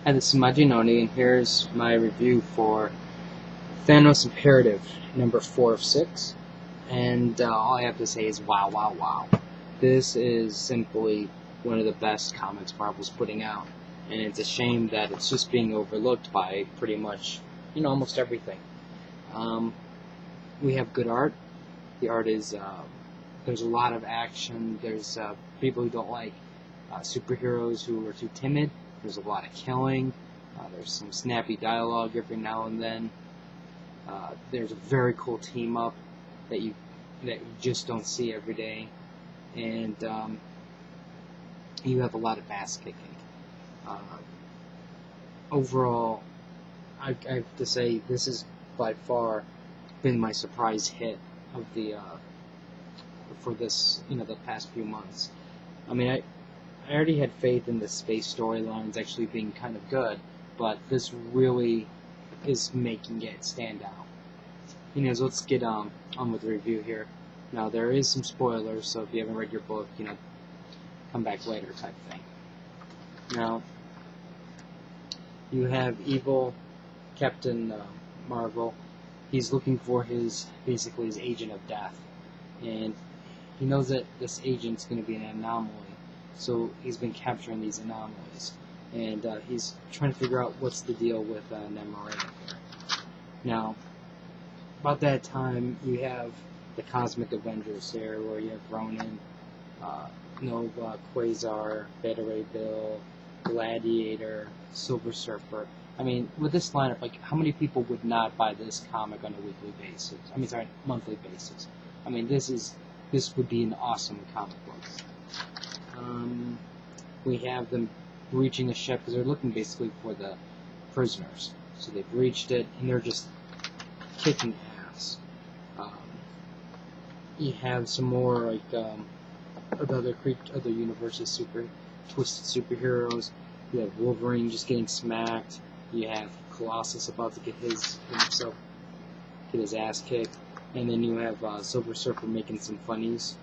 Hi, this is Majinoni, and here's my review for Thanos Imperative, number 4 of 6. And all I have to say is wow, wow, wow. This is simply one of the best comics Marvel's putting out. And it's a shame that it's just being overlooked by pretty much, almost everything. We have good art. The art is, there's a lot of action. There's people who don't like superheroes who are too timid. There's a lot of killing. There's some snappy dialogue every now and then. There's a very cool team up that you just don't see every day, and you have a lot of ass kicking. Overall, I have to say this has by far been my surprise hit of the for this the past few months. I mean, I already had faith in the space storylines actually being kind of good, but this really is making it stand out. So let's get on with the review here. Now, there is some spoilers, so if you haven't read your book, come back later type thing. Now, you have evil Captain Marvel. He's looking for basically his agent of death, and he knows that this agent's going to be an anomaly. So he's been capturing these anomalies, and he's trying to figure out what's the deal with Imperative here. Now, about that time, you have the Cosmic Avengers here, where you have Ronan, Nova, Quasar, Beta Ray Bill, Gladiator, Silver Surfer. I mean, with this lineup, how many people would not buy this comic on a weekly basis? Monthly basis. I mean, this would be an awesome comic book. We have them breaching the ship because they're looking basically for the prisoners. So they've breached it, and they're just kicking ass. You have some more other universes, twisted superheroes. You have Wolverine just getting smacked. You have Colossus about to get his ass kicked, and then you have Silver Surfer making some funnies.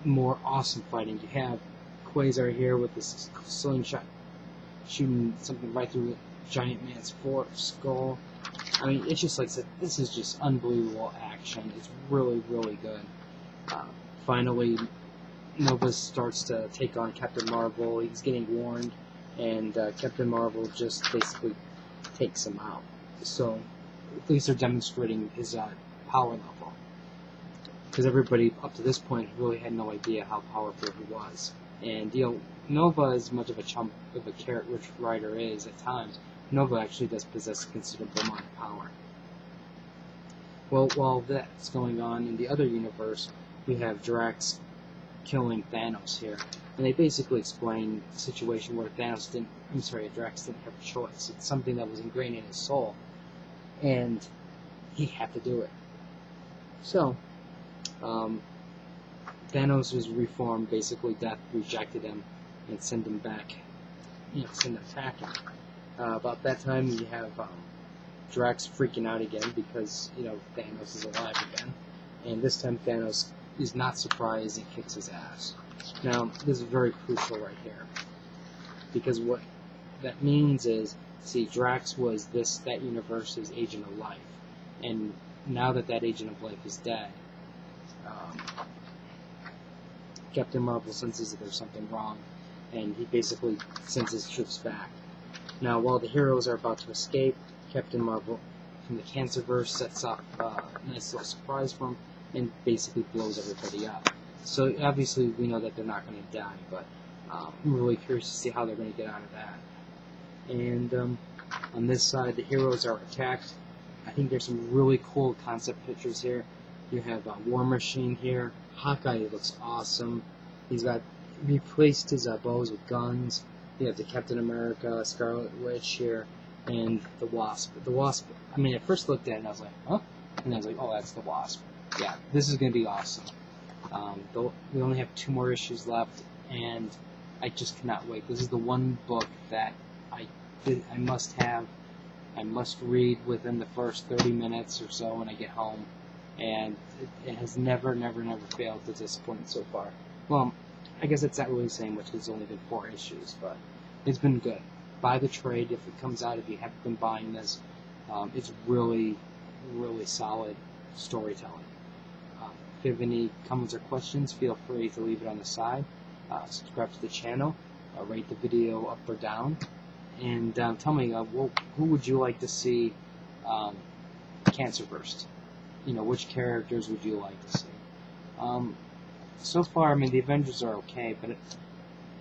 More awesome fighting. You have Quasar here with this slingshot shooting something right through the giant man's skull. I mean, it's just like I said, this is just unbelievable action. It's really, really good. Finally, Nova starts to take on Captain Marvel. He's getting warned, and Captain Marvel just basically takes him out. So, at least they're demonstrating his power level. Because everybody up to this point really had no idea how powerful he was. And, Nova, as much of a chump of a carrot-rich writer is at times, Nova actually does possess a considerable amount of power. Well, while that's going on in the other universe, we have Drax killing Thanos here. And they basically explain the situation where Drax didn't have a choice. It's something that was ingrained in his soul. And he had to do it. So, Thanos was reformed. Basically, Death rejected him and sent him back. Send him packing. About that time, you have Drax freaking out again because Thanos is alive again, and this time Thanos is not surprised and kicks his ass. Now, this is very crucial right here because what that means is, Drax was that universe's agent of life, and now that agent of life is dead, Captain Marvel senses that there's something wrong, and he basically sends his troops back. Now, while the heroes are about to escape, Captain Marvel from the Cancerverse sets up a nice little surprise for him and basically blows everybody up. So, obviously, we know that they're not going to die, but I'm really curious to see how they're going to get out of that. And on this side, the heroes are attacked. I think there's some really cool concept pictures here. You have War Machine here. Hawkeye looks awesome. He's replaced his bows with guns. You have the Captain America, Scarlet Witch here, and the Wasp. The Wasp, I first looked at it and I was like, huh? And I was like, oh, that's the Wasp. Yeah, this is going to be awesome. We only have 2 more issues left, and I just cannot wait. This is the one book that I must have. I must read within the first 30 minutes or so when I get home, and it has never failed to disappoint so far. Well, I guess it's not really saying much because it's only been 4 issues, but it's been good. Buy the trade if it comes out. If you haven't been buying this, it's really, really solid storytelling. If you have any comments or questions, feel free to leave it on the side. Subscribe to the channel, rate the video up or down, and tell me who would you like to see Cancer Burst? Which characters would you like to see? So far, I mean, the Avengers are okay, but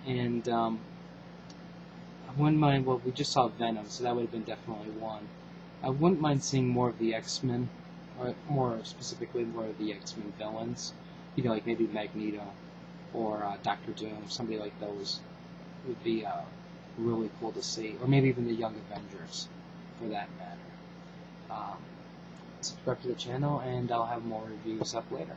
I wouldn't mind. Well, we just saw Venom, so that would have been definitely one. I wouldn't mind seeing more of the X-Men, or more specifically more of the X-Men villains. Like maybe Magneto or Doctor Doom, somebody like those would be really cool to see, or maybe even the Young Avengers, for that matter. Subscribe to the channel, and I'll have more reviews up later.